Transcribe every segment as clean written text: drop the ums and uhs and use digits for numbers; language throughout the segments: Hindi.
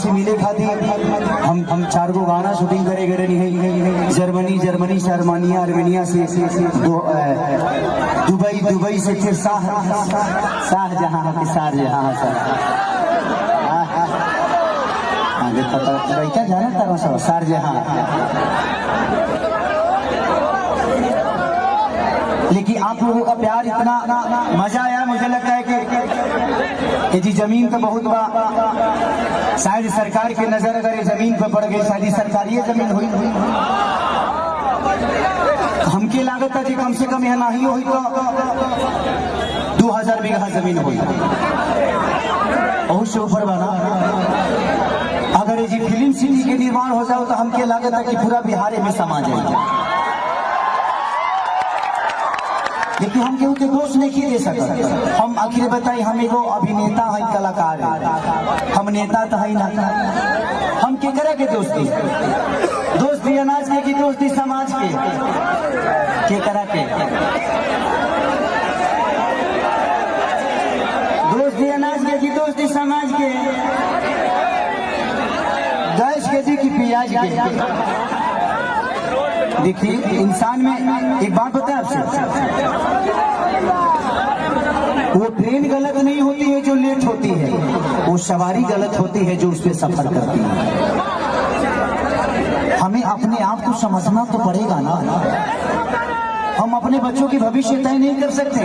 से मिले खातिर हम 4 गो गाना शूटिंग करे गए रही। जर्मनी से आर्मेनिया से दुबई से फिर शाहजहां के शारजहां क्या जाना था सब शारजहां। लेकिन आप लोगों का प्यार इतना मजा आया, मुझे लगता है कि जी जमीन तो बहुत बड़ा, शायद सरकार की नजर अगर ये जमीन पर पड़ गई, शायद सरकारी जमीन हुई हमके लागत है जी कम से कम यह नहीं हुई तो 2000 बीघा जमीन हुई, बहुत से ऊपर बना। अगर ये जी फिल्म सिटी के निर्माण हो जाओ तो हमके लागत है कि पूरा बिहार में समा जाएगा। लेकिन हम केहू के दोष नहीं दे सकते। हम आखिर बताई, हम एगो अभिनेता है, कलाकार है, हम नेता तो है ना। हम के करे के दोस्ती अनाज के की दोस्ती समाज के करा के दोस्ती अनाज के की दोस्ती समाज के, गैस के जी की प्याज के। देखिए इंसान में एक बात बताए आपसे, वो ट्रेन गलत नहीं होती है जो लेट होती है, वो सवारी गलत होती है जो उस पर सफर करती है। हमें अपने आप को समझना तो पड़ेगा ना। हम अपने बच्चों की भविष्य तय नहीं कर सकते।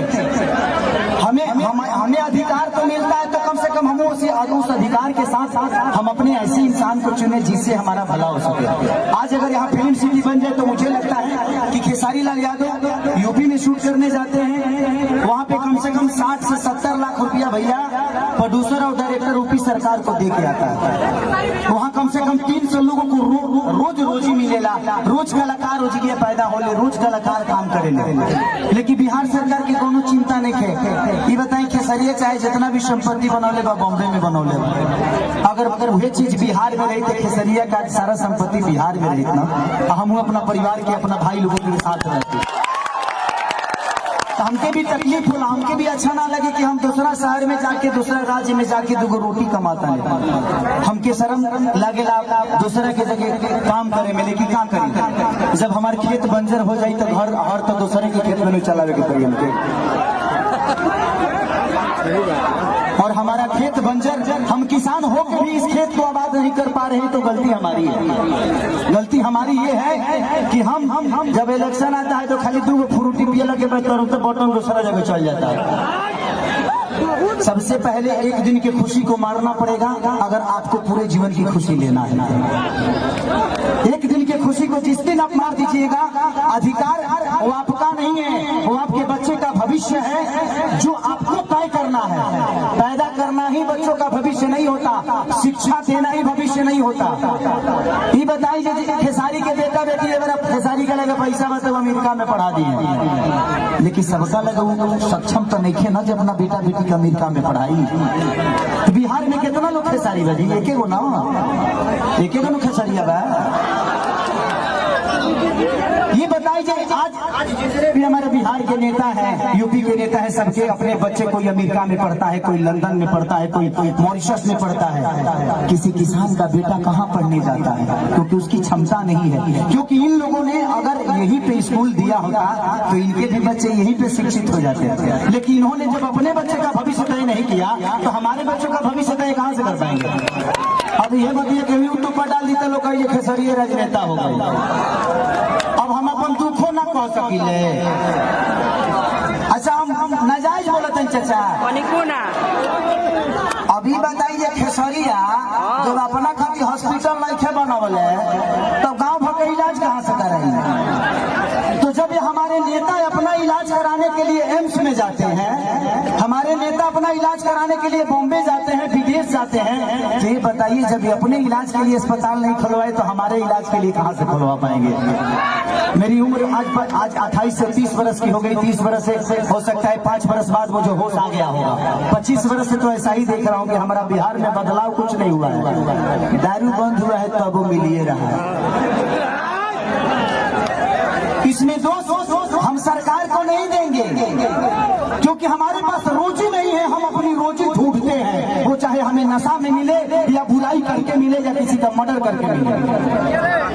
हमें अधिकार तो मिलता है तो कम से कम हम उस अधिकार के साथ हम अपने ऐसे इंसान को चुने जिससे हमारा भला हो सके। आज अगर यहाँ फिल्म सिटी बन जाए तो मुझे लगता है कि खेसारी लाल यादव यूपी में शूट करने जाते हैं, वहाँ पे कम से कम 60 से 70 लाख रुपया भैया प्रोड्यूसर और डायरेक्टर यूपी सरकार को दे के आता है। वहाँ कम से कम 300 लोगों को रोजी मिलेला, रोज कलाकार रोजगार पैदा होले, रोज कलाकार काम करे। लेकिन बिहार सरकार की कोनो चिंता नहीं है। ये बताएं खेसरिया चाहे जितना भी संपत्ति बनौले बा बॉम्बे में बनौले, अगर वह चीज बिहार में रही तो खेसरिया का सारा संपत्ति बिहार में रही ना, हम अपना परिवार के अपना भाई लोगों के साथ रहते। हमके भी तकलीफ होला, हमके भी अच्छा ना लगे कि हम दूसरा शहर में जाके दूसरा राज्य में जाके 2 रोटी कमाता है। हमके शर्म लगेला दूसरा के जगह काम करे में, लेकिन क्या करें जब हमारे खेत बंजर हो जाए तो घर और तो दूसरे के खेत में नहीं चलावे के पड़ी हमके। और हमारा खेत बंजर, हम किसान हो के भी इस खेत को आबाद नहीं कर पा रहे तो गलती हमारी है। गलती हमारी ये है कि हम जब इलेक्शन आता है तो खाली 2 फ्रूटी पियला के बाद तुरंत बटन दूसरा जगह चल जाता है। सबसे पहले एक दिन की खुशी को मारना पड़ेगा अगर आपको पूरे जीवन की खुशी लेना है। एक दिन की खुशी को जिस दिन आप मार दीजिएगा, अधिकार वो आपका नहीं है, वो आपके बच्चे का भविष्य है जो आपको तय करना है। पैदा करना ही बच्चों का भविष्य नहीं होता, शिक्षा देना ही भविष्य नहीं होता। ये बताइए खेसारी के बेटा बेटी अगर आप खेसारी का लगा पैसा मतलब अमेरिका में पढ़ा दिए, लेकिन सबका लगा सक्षम तो नहीं है ना जब अपना बेटा बेटी का अमेरिका में पढ़ाई। तो बिहार में कितना लोग खेसारी बजी, एक गो ना, एक लोग खेसारिया बा। ये बताइए आज जितने भी हमारे बिहार के नेता हैं, यूपी के नेता हैं, सबके अपने बच्चे कोई अमेरिका में पढ़ता है, कोई लंदन में पढ़ता है, कोई मॉरिशस में पढ़ता है। किसी किसान का बेटा कहाँ पढ़ने जाता है क्योंकि उसकी क्षमता नहीं है। क्योंकि इन लोगों ने अगर यहीं पे स्कूल दिया होता तो इनके भी बच्चे यहीं पे शिक्षित हो जाते हैं। लेकिन इन्होंने जब अपने बच्चे का भविष्य तय नहीं किया तो हमारे बच्चों का भविष्य तय कहाँ से कर पाएंगे। अब ये बताइए कि यूट्यूब पर डाल दी तो लोग ये खेसरिया राजनेता हो गए। अब हम अपन दुखो ना कह सकिले। अच्छा हम नाजायज बोलते हैं चाचा, अभी बताइए खेसरिया जब अपना खातिर हॉस्पिटल नहीं बनवले तो गांव भर का इलाज कहाँ से करेंगे। तो जब ये हमारे नेता अपना इलाज कराने के लिए एम्स में जाते हैं, हमारे नेता अपना इलाज कराने के लिए बॉम्बे जाते हैं, विदेश जाते हैं, तो ये बताइए जब ये अपने इलाज के लिए अस्पताल नहीं खुलवाए तो हमारे इलाज के लिए कहाँ से खुलवा पाएंगे। मेरी उम्र आज 28 से 30 वर्ष की हो गई। 30 वर्ष से हो सकता है 5 वर्ष बाद वो जो होश आ गया होगा। 25 वर्ष से तो ऐसा ही देख रहा हूँ कि हमारा बिहार में बदलाव कुछ नहीं हुआ है। दारू बंद हुआ है तब वो मिलिए रहा है। इसमें दोष हम सरकार को नहीं देंगे क्योंकि हमारे पास रोजी नहीं है। हम अपनी रोजी ढूंढते हैं, वो चाहे हमें नशा में मिले या बुला बुराई करके मिले या किसी का मर्डर करके मिले।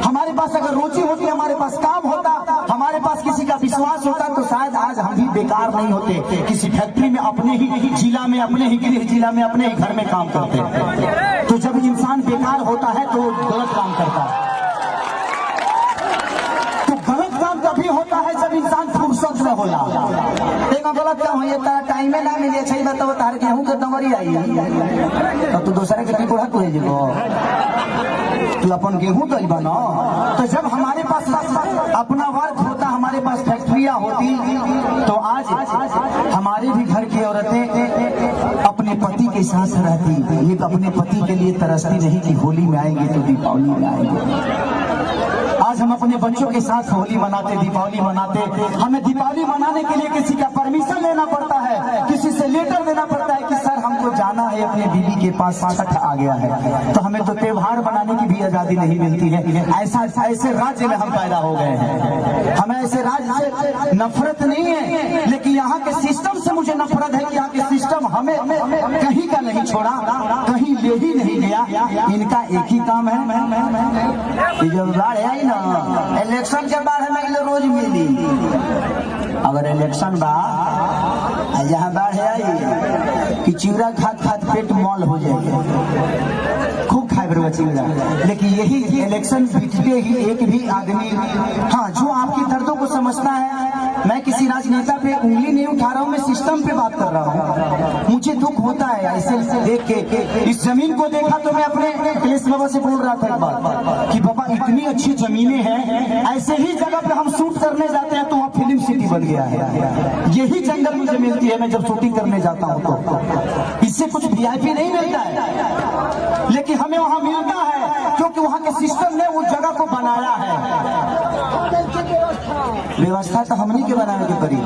हमारे पास अगर रुचि होती, हमारे पास काम होता, हमारे पास किसी का विश्वास होता, तो शायद आज हम भी बेकार नहीं होते, किसी फैक्ट्री में अपने ही जिला में, अपने ही गृह जिला में, अपने ही घर में काम करते। तो जब इंसान बेकार होता है तो गलत काम करता है। तो गलत काम तभी होता है जब इंसान फुर्सत में होला। एक गलत काम हो तारा टाइमे ना मिले छै, बताओ तार गेहूं के दंगरी आई तो तू दूसरे के टिकोड़ा तुहे जेबो, तू अपन गेहूं तो बना। तो जब हमारे पास अपना वर्क होता, हमारे पास फैक्ट्रियां होती, तो आज हमारे भी घर की औरतें अपने पति के साथ रहती, ये अपने पति के लिए तरसती नहीं कि होली में आएंगे तो दीपावली में आएंगे। आज हम अपने बच्चों के साथ होली मनाते, दीपावली मनाते। हमें दीपावली मनाने के लिए किसी का परमिशन लेना पड़ता है, किसी से लेटर देना पड़ता है कि सर हमको जाना है अपने बीवी के पास, छठ आ गया है। तो हमें तो त्योहार मनाने की भी आजादी नहीं मिलती है। ऐसे राज्य में हम पैदा हो गए हैं। हमें ऐसे राज्य से नफरत नहीं है, लेकिन यहाँ के सिस्टम से मुझे नफरत है कि यहाँ के सिस्टम हमें कहीं का नहीं छोड़ा, कहीं ले ही नहीं गया। इनका एक ही काम है, जब बाढ़ आई ना, इलेक्शन के बाद हमें रोज मिली। अगर इलेक्शन बा यहाँ बाढ़ आई कि चिवड़ा खात खात पेट मॉल हो जाएगा, खूब खाए बरुआ चिवड़ा। लेकिन यही इलेक्शन बीतते ही एक भी आदमी, हाँ, जो आपकी दर्दों को समझता है, मैं किसी राजनेता पे उंगली नहीं उठा रहा हूँ, मैं सिस्टम पे बात कर रहा हूँ। मुझे दुख होता है ऐसे देख के। इस जमीन को देखा तो मैं अपने अखिलेश बाबा से बोल रहा था एक बात कि बाबा इतनी अच्छी जमीनें हैं, ऐसे ही जगह पे हम शूट करने जाते हैं तो वहाँ फिल्म सिटी बन गया है। यही जंगल मुझे मिलती है मैं जब शूटिंग करने जाता हूँ तो। इससे कुछ वीआईपी नहीं मिलता है, लेकिन हमें वहाँ मिलता है क्योंकि वहाँ के सिस्टम ने उस जगह को बनाया है। व्यवस्था तो हमनी के बनाने के करीब।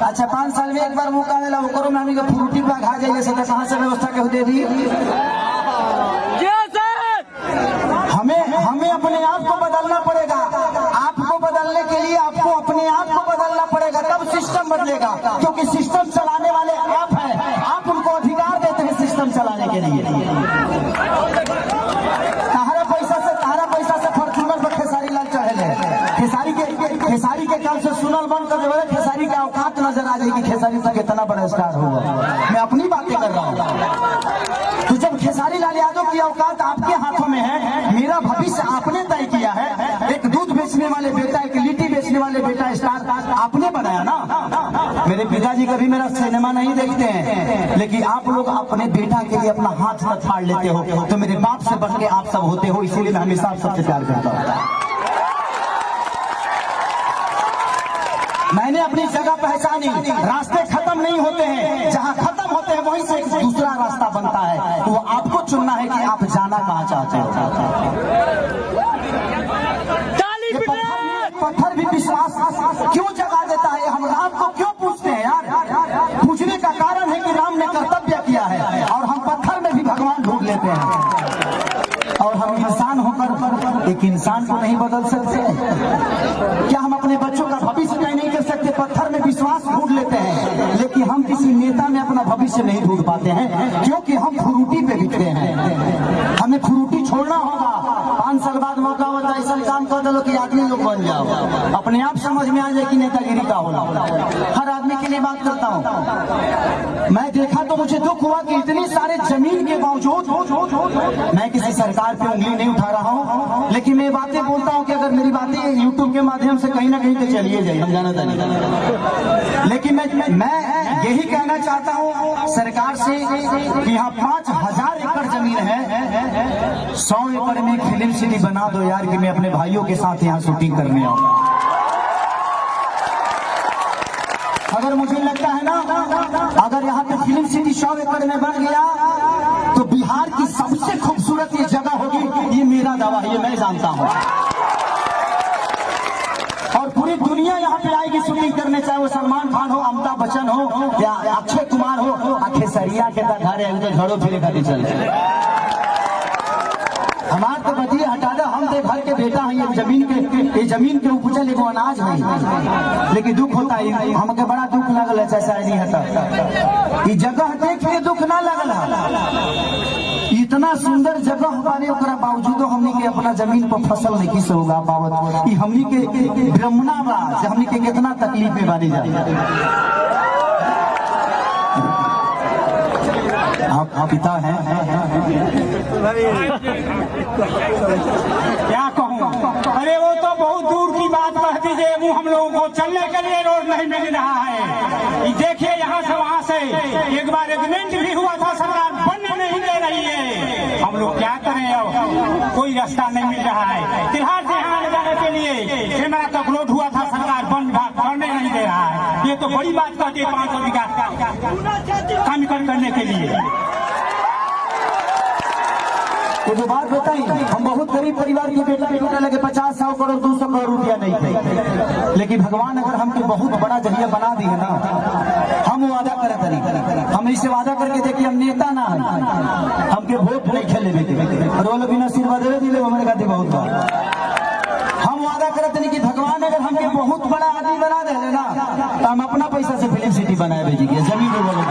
अच्छा 5 साल में एक बार मौका मिला, वो में हमी फ्रूटी पा खा जाइए से कहाँ से व्यवस्था के दे दी। हमें अपने आप को बदलना पड़ेगा। आपको बदलने के लिए आपको अपने आप को बदलना पड़ेगा, तब सिस्टम बदलेगा। क्योंकि सिस्टम चलाने वाले आप हैं, आप उनको अधिकार देते हैं सिस्टम चलाने के लिए। तारा पैसा से फॉर्चूनर पर खेसारी लाल चढ़े, खेसारी के काम से सुनल बंद कर देवे, खेसारी का औकात नजर आ जाएगी, खेसारी तक इतना बड़ा स्टार होगा। मैं अपनी बातें कर रहा हूँ। तो जब खेसारी लाल यादव की औकात आपके हाथों में है, मेरा भविष्य आपने तय किया है। एक दूध बेचने वाले बेटा, एक लिट्टी बेचने वाले बेटा स्टार आपने बनाया ना। मेरे पिताजी कभी मेरा सिनेमा नहीं देखते हैं, लेकिन आप लोग अपने बेटा के लिए अपना हाथ न फाड़ लेते हो। तो मेरे बाप से बढ़ के आप सब होते हो, इसीलिए मैं हमेशा आप सबसे प्यार करता हूँ। मैंने अपनी जगह पहचानी, रास्ते खत्म नहीं होते हैं, जहाँ खत्म होते हैं वहीं से एक दूसरा रास्ता बनता है। तो वो आपको चुनना है कि आप जाना कहाँ चाहते हो। पत्थर भी विश्वास क्यों जगा देता है? हम राम को क्यों पूछते हैं यार? पूछने का कारण है कि राम ने कर्तव्य किया है, और हम पत्थर में भी भगवान ढूंढ लेते हैं। और हम इंसान होकर एक इंसान को नहीं बदल सकते? क्या हम अपने बच्चों का भविष्य तय नहीं कर सकते? पत्थर में विश्वास ढूंढ लेते हैं, लेकिन हम किसी नेता में अपना भविष्य नहीं ढूंढ पाते हैं, क्योंकि हम फ्रूटी पे बिकते हैं। हमें फ्रूटी छोड़ना होगा। 5 साल बाद मौका होता है, ऐसा काम कर दो कि आदमी लोग बन जाओ, अपने आप समझ में आ जाए कि नेतागिरी का होला। हर आदमी के लिए बात करता हूँ। मैं देखा तो मुझे दुख हुआ कि इतनी सारे जमीन के बावजूद, मैं किसी सरकार पे उंगली नहीं उठा रहा हूँ, लेकिन मैं बातें बोलता हूँ कि अगर मेरी बातें यूट्यूब के माध्यम से कहीं ना कहीं तो चलिए जाए, हम जाना था नहीं। लेकिन मैं यही कहना चाहता हूँ सरकार से कि यहाँ 5000 एकड़ जमीन है, 100 एकड़ में एक फिल्म सिटी बना दो यार, कि मैं अपने भाइयों के साथ यहाँ शूटिंग करने आऊँ। अगर मुझे लगता है ना, अगर यहाँ पे फिल्म सिटी 100 एकड़ में बन गया तो बिहार की सबसे खूबसूरत ये जगह होगी, ये मेरा दावा है, ये मैं जानता हूँ। और पूरी दुनिया यहाँ पे आएगी शूटिंग करने, चाहे वो सलमान खान हो, अमिताभ बच्चन हो या अक्षय कुमार हो। खेसरिया के घरे तो झड़ो फिरे खाती चलते हमार तो बतिया हटा दो, हम तो घर के बेटा हैं, ये जमीन के उपजल एगो अनाज है। लेकिन दुख होता है, हमके बड़ा दुख लगल है, चाहे नहीं हटा। ये जगह देख के दुख ना लगल है, इतना इतना सुंदर जगह बारे ओकरा बावजूदो हमनी के अपना जमीन पर फसल नहीं किस होगा पावत। ई हमनी के ब्रह्मणा बा जे हमनी के कितना तकलीफ में बारी जाए। आप पिता हैं क्या कहूँ। अरे वो तो बहुत दूर की बात कह दीजिए, वो हम लोगों को चलने के लिए रोड नहीं मिल रहा है। देखिए यहाँ से वहाँ से एक बार एग्रीमेंट भी हुआ था, सरकार बनने नहीं दे रही है। हम लोग क्या करें, अब कोई रास्ता नहीं मिल रहा है। तिहाड़ से यहाँ ले जाने के लिए कैमरा तक रोड हुआ था, सरकार बनने नहीं दे रहा है। ये तो बड़ी बात कहती है 500 बीघा काम करने के लिए। तो जो बात बताई, हम बहुत गरीब परिवार के बेटा लगे 50-100 करोड़ 200 करोड़ रुपया नहीं थे, लेकिन भगवान अगर हमके बहुत बड़ा जरिया बना दी है ना, हम वादा करे तरी हम इसे वादा करके देखिए हम नेता ना है, हमके वोट नहीं खेले देते और वो लोग बिना आशीर्वाद दे दिले हमारे खातिर बहुत बात। हम वादा करते नहीं कि भगवान अगर हमके बहुत बड़ा आदमी बना दे ना, तो हम अपना पैसा से फिल्म सिटी बनाए भेजिए जमीन में वाले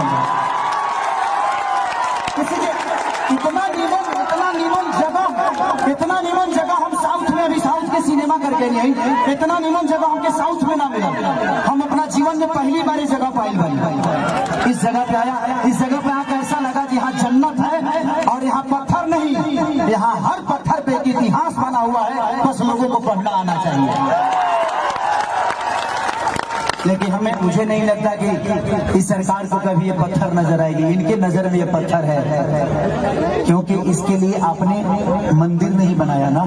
इतना नीमन जगह हम साउथ में अभी साउथ के सिनेमा करके नहीं, इतना नीमन जगह हमके साउथ में ना मिला। हम अपना जीवन में पहली बार इस जगह पाइल भाई, इस जगह पे आया, इस जगह पे आकर ऐसा लगा कि यहाँ जन्नत है और यहाँ पत्थर नहीं, यहाँ हर पत्थर पे एक इतिहास बना हुआ है, बस लोगों को पढ़ना आना चाहिए। लेकिन मुझे नहीं लगता कि इस सरकार को कभी ये पत्थर नजर आएगी। इनके नजर में ये पत्थर है, क्योंकि इसके लिए आपने मंदिर नहीं बनाया ना।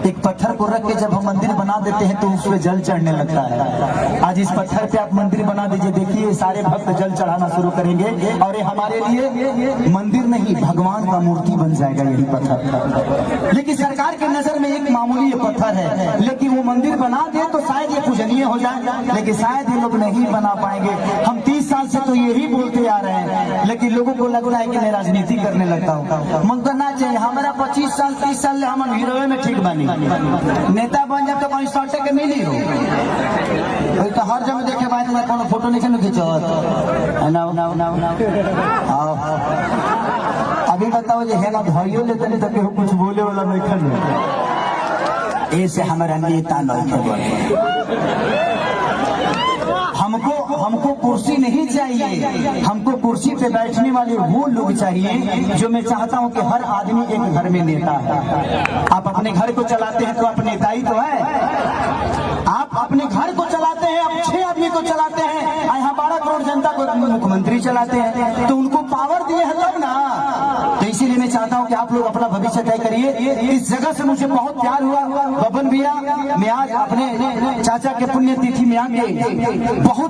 एक पत्थर को रख के जब हम मंदिर बना देते हैं तो उसमें जल चढ़ने लगता है। आज इस पत्थर पे आप मंदिर बना दीजिए, देखिए सारे भक्त जल चढ़ाना शुरू करेंगे और ये हमारे लिए मंदिर नहीं भगवान का मूर्ति बन जाएगा यही पत्थर। लेकिन सरकार के नजर में एक मामूली ये पत्थर है, लेकिन वो मंदिर बना दे तो शायद ये पूजनीय हो जाए, लेकिन शायद ये लोग नहीं बना पाएंगे। हम 30 साल से तो यही बोलते आ रहे हैं, लेकिन लोगों को लग रहा है कि मैं राजनीति करने लगता हूँ। मन करना चाहिए हमारा 25 साल 30 साल हम हीरो में ठीक बनी, नेता बन जाए तो कहीं सटे के मिली हो तो हर जगह देखे बाद में कोनो फोटो नहीं खींचो। अभी बताओ जो है ना भाइयों लेते नहीं तो कुछ बोले वाला नहीं खा, ऐसे हमारा नेता नहीं। हमको कुर्सी नहीं चाहिए, हमको कुर्सी पे बैठने वाले वो लोग चाहिए जो मैं चाहता हूं कि हर आदमी एक घर में नेता है। आप अपने घर को चलाते हैं तो आप नेता ही तो है। आप अपने घर को चलाते हैं, आप 6 आदमी को चलाते हैं, यहाँ 12 करोड़ जनता को मुख्यमंत्री चलाते हैं, तो उनको पावर दिए हैं तब ना। तो इसीलिए मैं चाहता हूं कि आप लोग अपना भविष्य तय करिए। इस जगह से मुझे बहुत प्यार हुआ बबन भैया, मैं आज अपने चाचा के पुण्यतिथि में आके बहुत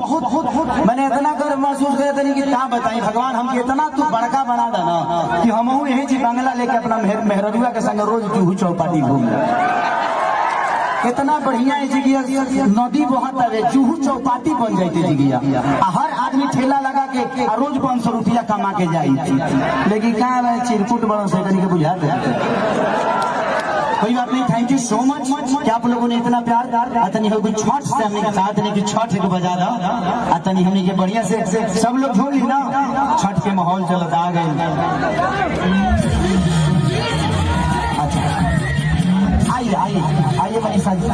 मैंने इतना गर्व महसूस किया था कि क्या बताई भगवान हमके इतना तू बड़का बना देना कि हम यही जी बंगला लेके अपना मेहररुआ के संग रोज चूहू चौपाटी घूम इतना बढ़िया है जिगिया, नदी बहुत है, चूहू चौपाटी बन जाती जिगिया, हर आदमी ठेला लगा के रोज 500 रुपया कमा के जाए। लेकिन क्या चिरकुट बड़ों से के बुझा दे, कोई बात नहीं। थैंक यू सो मच कि आप लोगों ने इतना प्यार अतनी हो छठ से हमने के साथ नहीं कि छठ को बजा रहा अतनी हमने के बढ़िया से सब लोग झूम ली ना, छठ के माहौल चलता आ गए। अच्छा आइए आइए आइए बड़ी साजी